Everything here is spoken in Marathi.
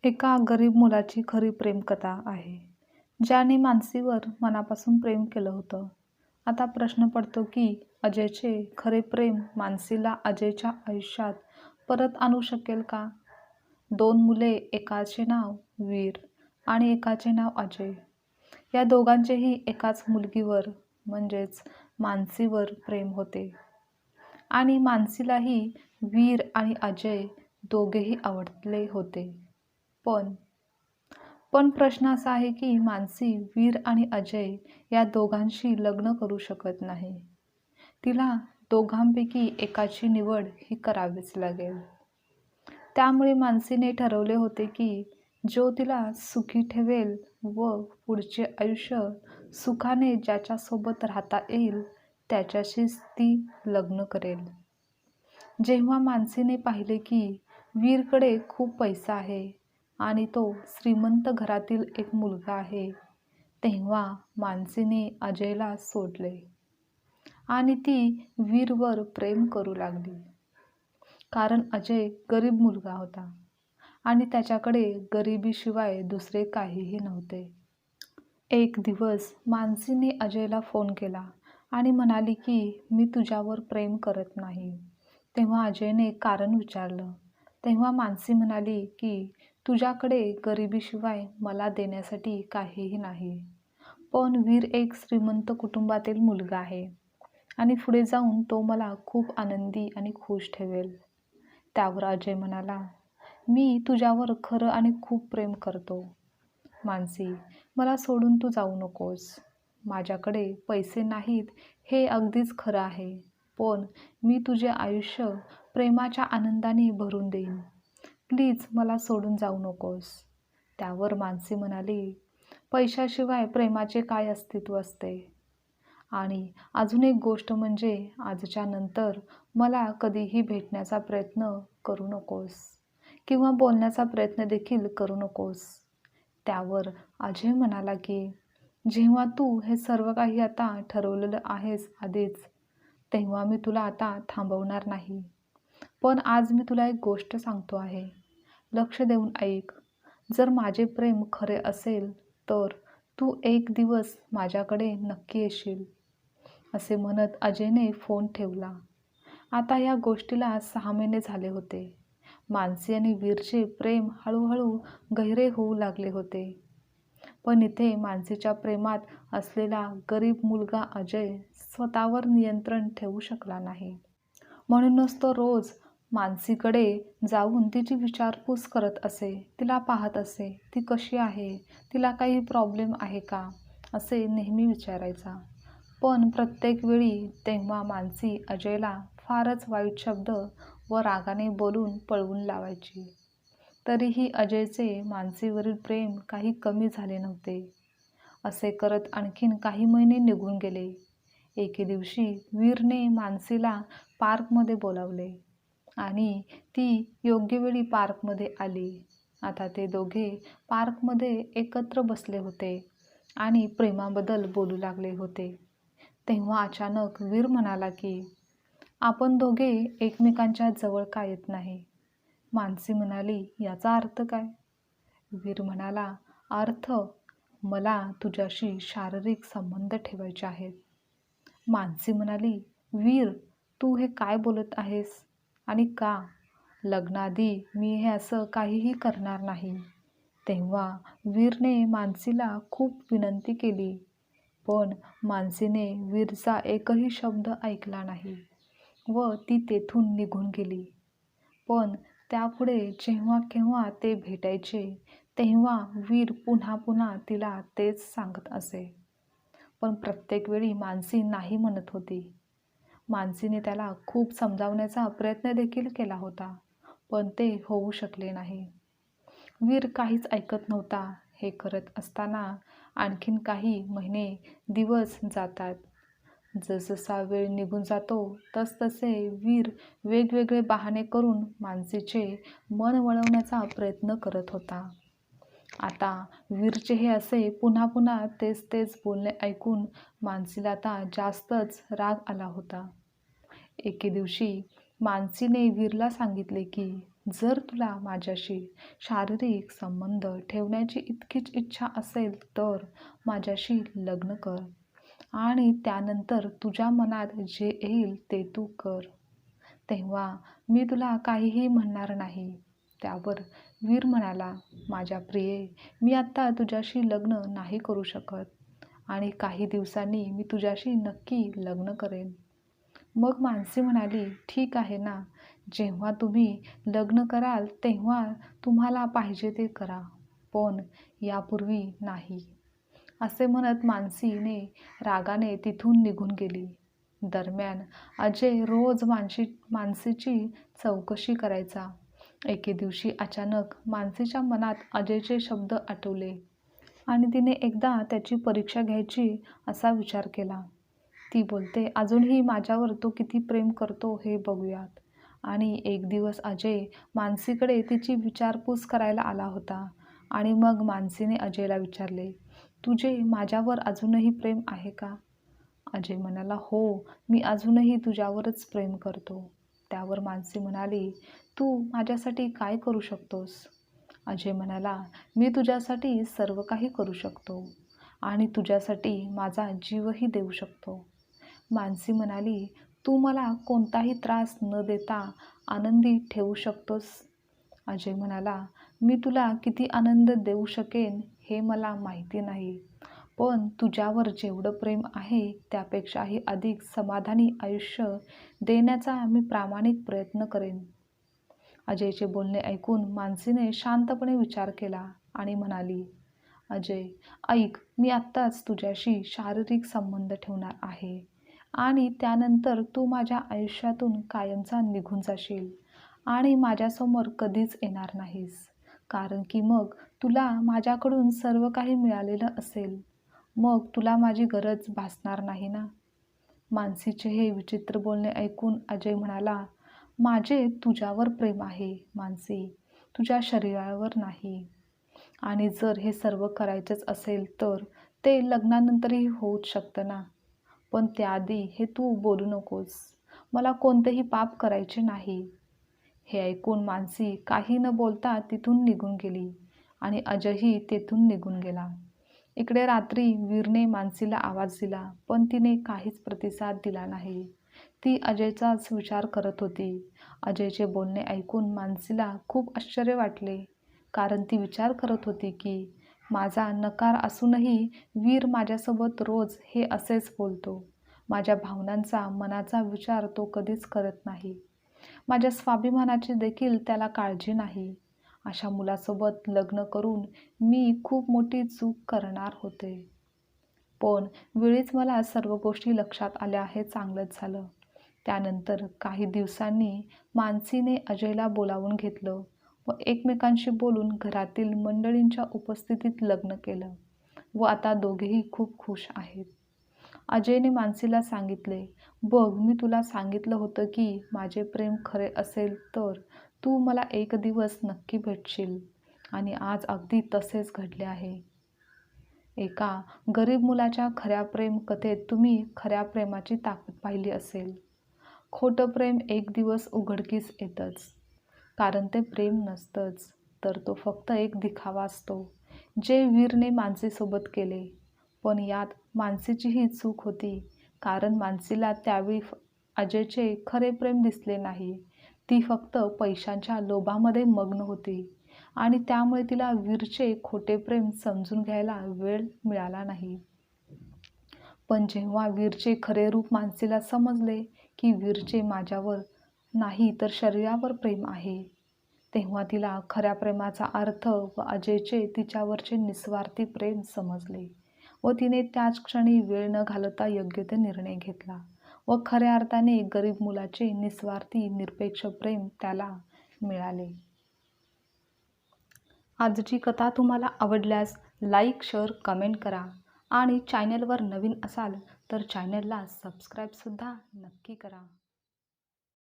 एका गरीब मुलाची खरी प्रेमकथा आहे, ज्याने मानसीवर मनापासून प्रेम केलं होतं. आता प्रश्न पडतो की अजयचे खरे प्रेम मानसीला अजयच्या आयुष्यात परत आणू शकेल का? दोन मुले, एकाचे नाव वीर आणि एकाचे नाव अजय. या दोघांचेही एकाच मुलगीवर म्हणजेच मानसीवर प्रेम होते आणि मानसीलाही वीर आणि अजय दोघेही आवडले होते. पण पण प्रश्न असा आहे की मानसी वीर आणि अजय या दोघांशी लग्न करू शकत नाही. तिला दोघांपैकी एकाची निवड ही करावीच लागेल. त्यामुळे मानसीने ठरवले होते की जो तिला सुखी ठेवेल व पुढचे आयुष्य सुखाने ज्याच्यासोबत राहता येईल त्याच्याशीच ती लग्न करेल. जेव्हा मानसीने पाहिले की वीरकडे खूप पैसा आहे आणि तो श्रीमंत घरातील एक मुलगा आहे, तेव्हा मानसीने अजयला सोडले आणि ती वीरवर प्रेम करू लागली. कारण अजय गरीब मुलगा होता आणि त्याच्याकडे गरिबीशिवाय दुसरे काहीही नव्हते. एक दिवस मानसीने अजयला फोन केला आणि म्हणाली की मी तुझ्यावर प्रेम करत नाही. तेव्हा अजयने कारण विचारलं. तेव्हा मानसी म्हणाली की तुझ्याकडे गरिबीशिवाय मला देण्यासाठी काहीही नाही. पण वीर एक श्रीमंत कुटुंबातील मुलगा आहे आणि पुढे जाऊन तो मला खूप आनंदी आणि खुश ठेवेल. त्यावर अजय म्हणाला, मी तुझ्यावर खरं आणि खूप प्रेम करतो. मानसी, मला सोडून तू जाऊ नकोस. माझ्याकडे पैसे नाहीत हे अगदीच खरं आहे, पण मी तुझे आयुष्य प्रेमाच्या आनंदाने भरून देईन. प्लीज मला सोडून जाऊ नकोस. त्यावर मानसी म्हणाली, पैशाशिवाय प्रेमाचे काय अस्तित्व असते? आणि अजून एक गोष्ट म्हणजे आजच्या नंतर मला कधीही भेटण्याचा प्रयत्न करू नकोस किंवा बोलण्याचा प्रयत्न देखील करू नकोस. त्यावर अजय म्हणाला की जेव्हा तू हे सर्व काही आता ठरवलेलं आहेस आधीच, तेव्हा मी तुला आता थांबवणार नाही. पण आज मी तुला एक गोष्ट सांगतो आहे. लक्ष देऊन ऐक. जर माझे प्रेम खरे असेल तर तू एक दिवस माझ्याकडे नक्की येशील. असे म्हणत अजयने फोन ठेवला. आता या गोष्टीला 6 महिने झाले होते. मानसी आणि वीरचे प्रेम हळूहळू गहिरे होऊ लागले होते. पण इथे मानसीच्या प्रेमात असलेला गरीब मुलगा अजय स्वतःवर नियंत्रण ठेवू शकला नाही. म्हणूनच तो रोज मानसीकडे जाऊन तिची विचारपूस करत असे, तिला पाहत असे, ती कशी आहे, तिला काही प्रॉब्लेम आहे का, असे नेहमी विचारायचा. पण प्रत्येक वेळी तेव्हा मानसी अजयला फारच वाईट शब्द व रागाने बोलून पळवून लावायची. तरीही अजयचे मानसीवरील प्रेम काही कमी झाले नव्हते. असे करत आणखीन काही महिने निघून गेले. एके दिवशी वीरने मानसीला पार्कमध्ये बोलावले आणि ती योग्य वेळी पार्कमध्ये आली. आता ते दोघे पार्कमध्ये एकत्र बसले होते आणि प्रेमाबद्दल बोलू लागले होते. तेव्हा अचानक वीर म्हणाला की आपण दोघे एकमेकांच्या जवळ का येत नाही? मानसी म्हणाली, याचा अर्थ काय? वीर म्हणाला, अर्थ, मला तुझ्याशी शारीरिक संबंध ठेवायचे आहेत. मानसी म्हणाली, वीर, तू हे काय बोलत आहेस आणि का? लग्नाआधी मी हे असं काहीही करणार नाही. तेव्हा वीरने मानसीला खूप विनंती केली, पण मानसीने वीरचा एकही शब्द ऐकला नाही व ती तेथून निघून गेली. पण त्यापुढे जेव्हा केव्हा ते भेटायचे तेव्हा वीर पुन्हा पुन्हा तिला तेच सांगत असे. पण प्रत्येक वेळी मानसी नाही म्हणत होती. मानसीने त्याला खूप समजावण्याचा प्रयत्न देखील केला होता, पण ते होऊ शकले नाही. वीर काहीच ऐकत नव्हता. हे करत असताना आणखीन काही महिने, दिवस जातात. जसजसा वेळ निघून जातो तसतसे वीर वेगवेगळे बहाणे करून मानसीचे मन वळवण्याचा प्रयत्न करत होता. आता वीरचे हे असे पुन्हा पुन्हा तेच तेच बोलणे ऐकून मानसीला आता जास्तच राग आला होता. एके दिवशी मानसीने वीरला सांगितले की जर तुला माझ्याशी शारीरिक संबंध ठेवण्याची इतकीच इच्छा असेल तर माझ्याशी लग्न कर आणि त्यानंतर तुझ्या मनात जे येईल ते तू कर. तेव्हा मी तुला काहीही म्हणणार नाही. त्यावर वीर म्हणाला, माझ्या प्रिये, मी आत्ता तुझ्याशी लग्न नाही करू शकत आणि काही दिवसांनी मी तुझ्याशी नक्की लग्न करेन. मग मानसी म्हणाली, ठीक आहे ना, जेव्हा तुम्ही लग्न कराल तेव्हा तुम्हाला पाहिजे ते करा, पण यापूर्वी नाही. असे म्हणत मानसीने रागाने तिथून निघून गेली. दरम्यान अजय रोज मानसीची चौकशी करायचा. एके दिवशी अचानक मानसीच्या मनात अजयचे शब्द आठवले आणि तिने एकदा त्याची परीक्षा घ्यायची असा विचार केला. ती बोलते, अजूनही माझ्यावर तो किती प्रेम करतो हे बघूयात. आणि एक दिवस अजय मानसीकडे तिची विचारपूस करायला आला होता आणि मग मानसीने अजयला विचारले, तुझे माझ्यावर अजूनही प्रेम आहे का? अजय म्हणाला, हो, मी अजूनही तुझ्यावरच प्रेम करतो. त्यावर मानसी म्हणाली, तू माझ्यासाठी काय करू शकतोस? अजय म्हणाला, मी तुझ्यासाठी सर्व काही करू शकतो आणि तुझ्यासाठी माझा जीवही देऊ शकतो. मानसी म्हणाली, तू मला कोणताही त्रास न देता आनंदी ठेवू शकतोस? अजय म्हणाला, मी तुला किती आनंद देऊ शकेन हे मला माहिती नाही, पण तुझ्यावर जेवढं प्रेम आहे त्यापेक्षाही अधिक समाधानी आयुष्य देण्याचा मी प्रामाणिक प्रयत्न करेन. अजयचे बोलणे ऐकून मानसीने शांतपणे विचार केला आणि म्हणाली, अजय, ऐक, मी आत्ताच तुझ्याशी शारीरिक संबंध ठेवणार आहे आणि त्यानंतर तू माझ्या आयुष्यातून कायमचा निघून जाशील आणि माझ्यासमोर कधीच येणार नाहीस, कारण की मग तुला माझ्याकडून सर्व काही मिळालेलं असेल. मग तुला माझी गरज भासणार नाही ना. मानसीचे हे विचित्र बोलणे ऐकून अजय म्हणाला, माझे तुझ्यावर प्रेम आहे मानसी, तुझ्या शरीरावर नाही. आणि जर हे सर्व करायचंच असेल तर ते लग्नानंतरही होऊच शकतं ना. पण त्याआधी हे तू बोलू नकोस, मला कोणतेही पाप करायचे नाही. हे ऐकून मानसी काही न बोलता तिथून निघून गेली आणि अजयही तेथून निघून गेला. इकडे रात्री वीरने मानसीला आवाज दिला, पण तिने काहीच प्रतिसाद दिला नाही. ती अजयचाच विचार करत होती. अजयचे बोलणे ऐकून मानसीला खूप आश्चर्य वाटले, कारण ती विचार करत होती की माझा नकार असूनही वीर माझ्यासोबत रोज हे असेच बोलतो. माझ्या भावनांचा, मनाचा विचार तो कधीच करत नाही. माझ्या स्वाभिमानाची देखील त्याला काळजी नाही. अशा मुलासोबत लग्न करून मी खूप मोठी चूक करणार होते. पण वेळीच मला सर्व गोष्टी लक्षात आल्या, हे चांगलंच झालं. त्यानंतर काही दिवसांनी मानसीने अजयला बोलावून घेतलं व एकमेकांशी बोलून घरातील मंडळींच्या उपस्थितीत लग्न केलं व आता दोघेही खूप खुश आहेत. अजयने मानसीला सांगितले, बघ, मी तुला सांगितलं होतं की माझे प्रेम खरे असेल तर तू मला एक दिवस नक्की भेटशील आणि आज अगदी तसेच घडले आहे. एका गरीब मुलाच्या खऱ्या प्रेम कथेत तुम्ही खऱ्या प्रेमाची ताकद पाहिली असेल. खोटं प्रेम एक दिवस उघडकीस येतंच, कारण ते प्रेम नसतंच, तर तो फक्त एक दिखावा असतो, जे वीरने मानसीसोबत केले. पण यात मानसीचीही चूक होती, कारण मानसीला त्यावेळी अजयचे खरे प्रेम दिसले नाही. ती फक्त पैशांच्या लोभामध्ये मग्न होती आणि त्यामुळे तिला वीरचे खोटे प्रेम समजून घ्यायला वेळ मिळाला नाही. पण जेव्हा वीरचे खरे रूप मानसीला समजले की वीरचे माझ्यावर नाही तर शरीरावर प्रेम आहे, तेव्हा तिला खऱ्या प्रेमाचा अर्थ व अजयचे तिच्यावरचे निस्वार्थी प्रेम समजले व तिने त्याच क्षणी वेळ न घालवता योग्य ते निर्णय घेतला व खऱ्या अर्थाने गरीब मुलाचे निस्वार्थी निरपेक्ष प्रेम त्याला मिळाले. आजची कथा तुम्हाला आवडल्यास लाईक, शेअर, कमेंट करा आणि चॅनलवर नवीन असाल तर चॅनलला सबस्क्राईबसुद्धा नक्की करा.